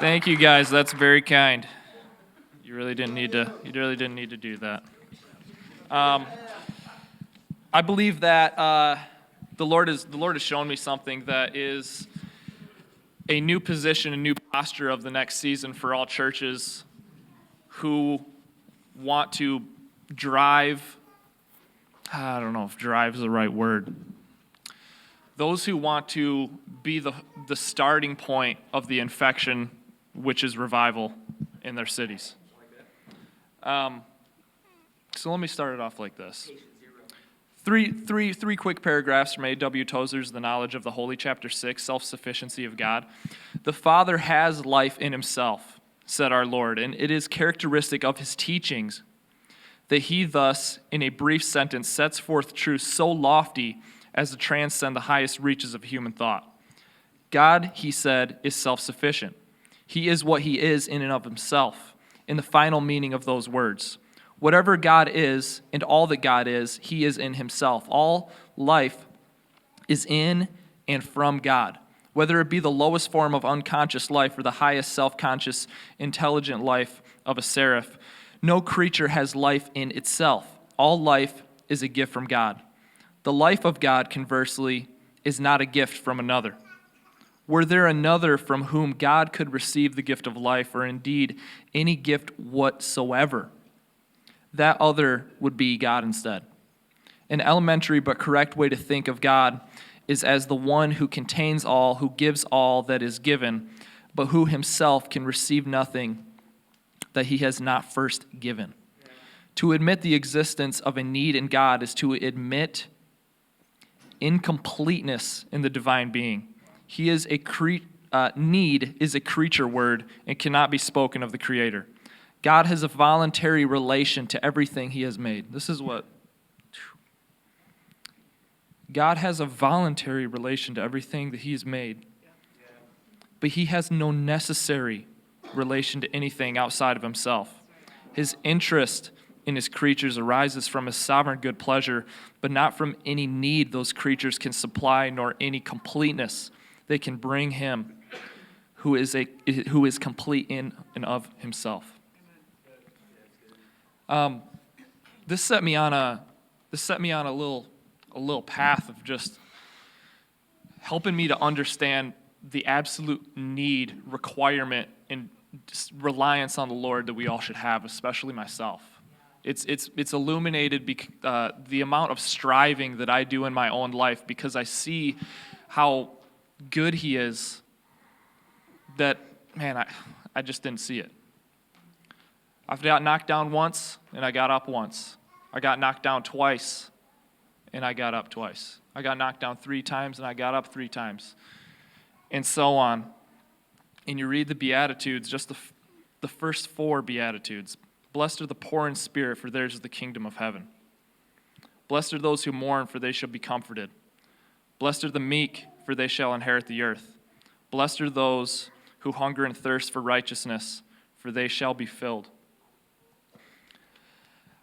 Thank you, guys. That's very kind. You really didn't need to. You really didn't need to do that. I believe that the Lord has shown me something that is a new position, a new posture of the next season for all churches who want to drive. I don't know if drive is the right word. Those who want to be the starting point of the infection, which is revival in their cities. So let me start it off like this. Three quick paragraphs from A.W. Tozer's The Knowledge of the Holy, Chapter 6, Self-Sufficiency of God. The Father has life in himself, said our Lord, and it is characteristic of his teachings that he thus, in a brief sentence, sets forth truths so lofty as to transcend the highest reaches of human thought. God, he said, is self-sufficient. He is what he is in and of himself, in the final meaning of those words. Whatever God is, and all that God is, he is in himself. All life is in and from God, whether it be the lowest form of unconscious life or the highest self-conscious, intelligent life of a seraph. No creature has life in itself. All life is a gift from God. The life of God, conversely, is not a gift from another. Were there another from whom God could receive the gift of life, or indeed any gift whatsoever, that other would be God instead. An elementary but correct way to think of God is as the one who contains all, who gives all that is given, but who himself can receive nothing that he has not first given. To admit the existence of a need in God is to admit incompleteness in the divine being. He is need is a creature word and cannot be spoken of the Creator. God has a voluntary relation to everything he has made. This is what God has a voluntary relation to everything that he has made. But he has no necessary relation to anything outside of himself. His interest in his creatures arises from his sovereign good pleasure, but not from any need those creatures can supply, nor any completeness they can bring him, who is complete in and of himself. This set me on a little path of just helping me to understand the absolute need, requirement, and reliance on the Lord that we all should have, especially myself. It's illuminated the amount of striving that I do in my own life because I see how good he is. That, man, I just didn't see it. I've got knocked down once, and I got up once. I got knocked down twice, and I got up twice. I got knocked down 3 times, and I got up 3 times, and so on. And you read the Beatitudes, just the first 4 Beatitudes. Blessed are the poor in spirit, for theirs is the kingdom of heaven. Blessed are those who mourn, for they shall be comforted. Blessed are the meek, for they shall inherit the earth. Blessed are those who hunger and thirst for righteousness, for they shall be filled.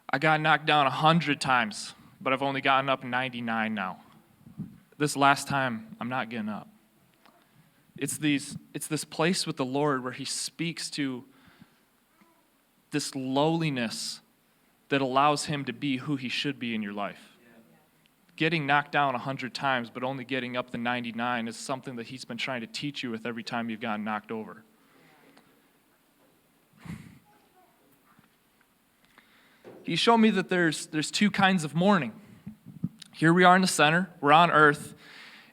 I got knocked down 100 times, but I've only gotten up 99 now. This last time, I'm not getting up. It's this place with the Lord where he speaks to this lowliness that allows him to be who he should be in your life. Getting knocked down 100 times, but only getting up the 99 is something that he's been trying to teach you with every time you've gotten knocked over. He showed me that there's 2 kinds of mourning. Here we are in the center, we're on earth,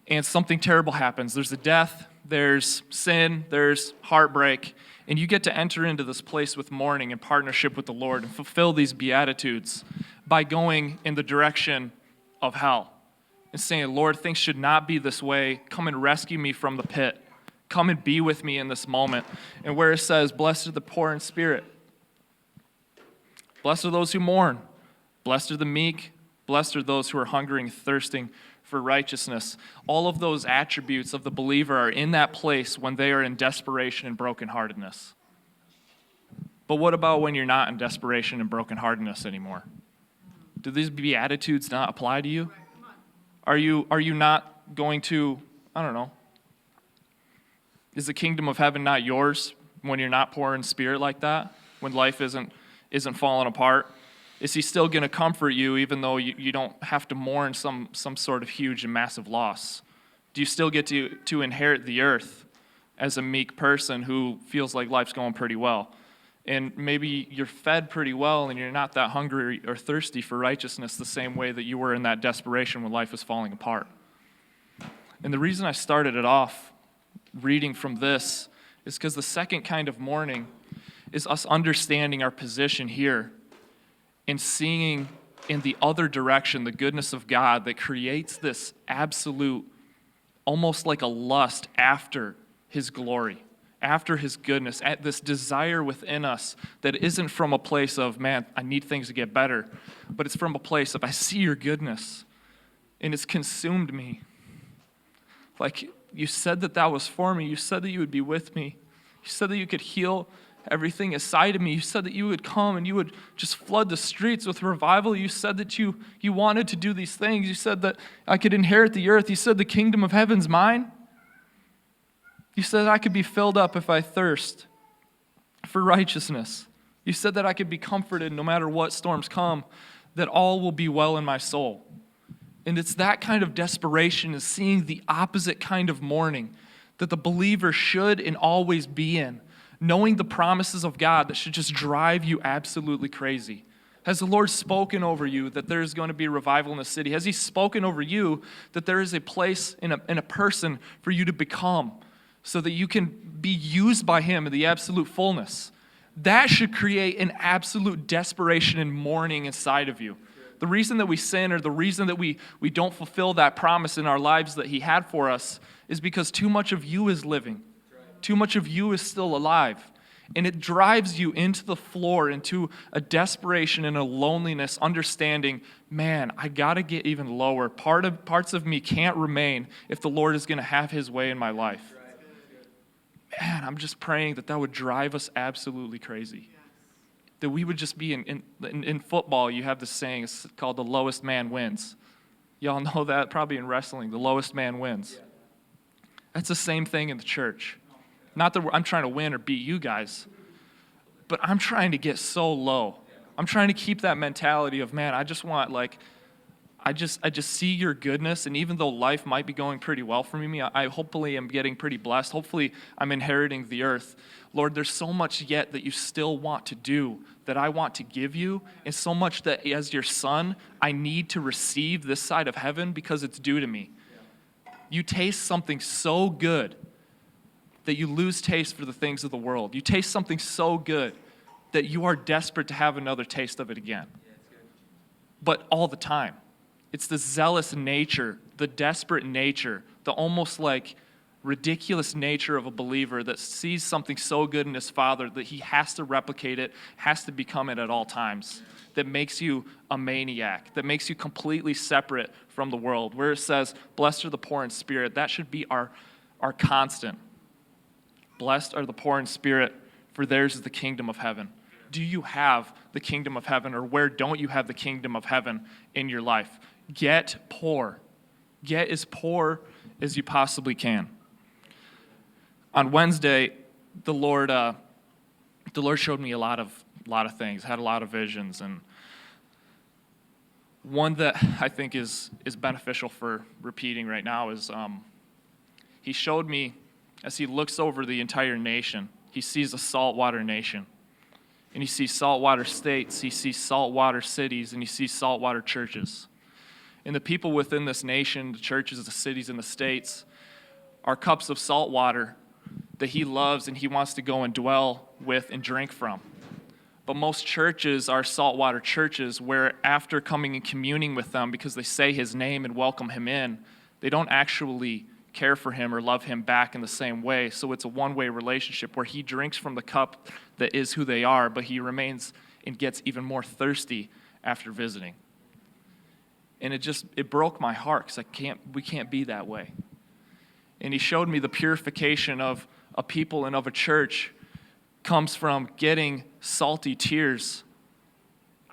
and something terrible happens. There's a death, there's sin, there's heartbreak, and you get to enter into this place with mourning in partnership with the Lord and fulfill these beatitudes by going in the direction of hell and saying, Lord, things should not be this way. Come and rescue me from the pit. Come and be with me in this moment. And where it says, blessed are the poor in spirit. Blessed are those who mourn. Blessed are the meek. Blessed are those who are hungering and thirsting for righteousness. All of those attributes of the believer are in that place when they are in desperation and brokenheartedness. But what about when you're not in desperation and brokenheartedness anymore? Do these beatitudes not apply to you? Are you not going to, I don't know, is the kingdom of heaven not yours when you're not poor in spirit like that, when life isn't falling apart? Is he still going to comfort you even though you don't have to mourn some sort of huge and massive loss? Do you still get to inherit the earth as a meek person who feels like life's going pretty well? And maybe you're fed pretty well and you're not that hungry or thirsty for righteousness the same way that you were in that desperation when life was falling apart. And the reason I started it off reading from this is because the second kind of mourning is us understanding our position here and seeing in the other direction the goodness of God that creates this absolute, almost like a lust after his glory, after his goodness, at this desire within us that isn't from a place of, man, I need things to get better, but it's from a place of, I see your goodness, and it's consumed me. Like, you said that was for me. You said that you would be with me. You said that you could heal everything inside of me. You said that you would come and you would just flood the streets with revival. You said that you wanted to do these things. You said that I could inherit the earth. You said the kingdom of heaven's mine. You said I could be filled up if I thirst for righteousness. You said that I could be comforted no matter what storms come, that all will be well in my soul. And it's that kind of desperation is seeing the opposite kind of mourning that the believer should and always be in, knowing the promises of God that should just drive you absolutely crazy. Has the Lord spoken over you that there is going to be revival in the city? Has he spoken over you that there is a place in a person for you to become so that you can be used by him in the absolute fullness? That should create an absolute desperation and mourning inside of you. The reason that we sin or the reason that we don't fulfill that promise in our lives that he had for us is because too much of you is living. Too much of you is still alive. And it drives you into the floor, into a desperation and a loneliness, understanding, man, I got to get even lower. Parts of me can't remain if the Lord is going to have his way in my life. Man, I'm just praying that would drive us absolutely crazy. That we would just be in football, you have this saying, it's called the lowest man wins. Y'all know that? Probably in wrestling, the lowest man wins. That's the same thing in the church. Not that I'm trying to win or beat you guys, but I'm trying to get so low. I'm trying to keep that mentality of, man, I just want, like, I just see your goodness, and even though life might be going pretty well for me, I hopefully am getting pretty blessed. Hopefully I'm inheriting the earth. Lord, there's so much yet that you still want to do, that I want to give you, and so much that as your son, I need to receive this side of heaven because it's due to me. You taste something so good that you lose taste for the things of the world. You taste something so good that you are desperate to have another taste of it again. But all the time. It's the zealous nature, the desperate nature, the almost like ridiculous nature of a believer that sees something so good in his Father that he has to replicate it, has to become it at all times, that makes you a maniac, that makes you completely separate from the world. Where it says, blessed are the poor in spirit, that should be our constant. Blessed are the poor in spirit, for theirs is the kingdom of heaven. Do you have the kingdom of heaven, or where don't you have the kingdom of heaven in your life? Get poor. Get as poor as you possibly can. On Wednesday, the Lord showed me a lot of things, had a lot of visions, and one that I think is beneficial for repeating right now is he showed me, as he looks over the entire nation, he sees a saltwater nation. And he sees saltwater states, he sees saltwater cities, and he sees saltwater churches. And the people within this nation, the churches, the cities, and the states, are cups of salt water that he loves and he wants to go and dwell with and drink from. But most churches are saltwater churches where after coming and communing with them, because they say his name and welcome him in, they don't actually care for him or love him back in the same way. So it's a one-way relationship where he drinks from the cup that is who they are, but he remains and gets even more thirsty after visiting. And it broke my heart because we can't be that way. And he showed me the purification of a people and of a church comes from getting salty tears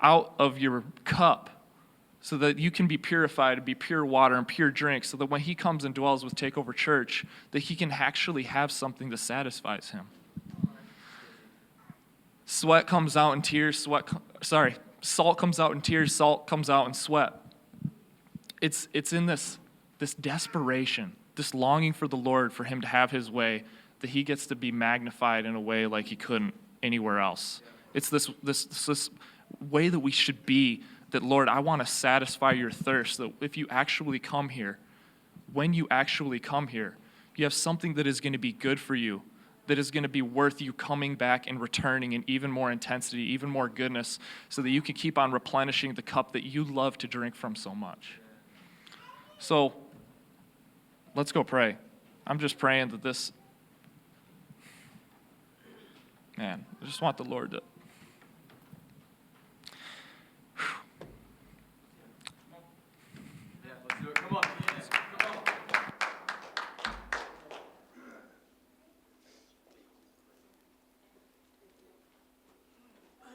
out of your cup so that you can be purified and be pure water and pure drink, so that when he comes and dwells with Takeover Church, that he can actually have something that satisfies him. Sweat comes out in tears, salt comes out in tears, salt comes out in sweat. It's in this desperation, this longing for the Lord, for him to have his way, that he gets to be magnified in a way like he couldn't anywhere else. It's this way that we should be, that, Lord, I want to satisfy your thirst, that if you actually come here, when you actually come here, you have something that is going to be good for you, that is going to be worth you coming back and returning in even more intensity, even more goodness, so that you can keep on replenishing the cup that you love to drink from so much. So let's go pray. I'm just praying that I just want the Lord to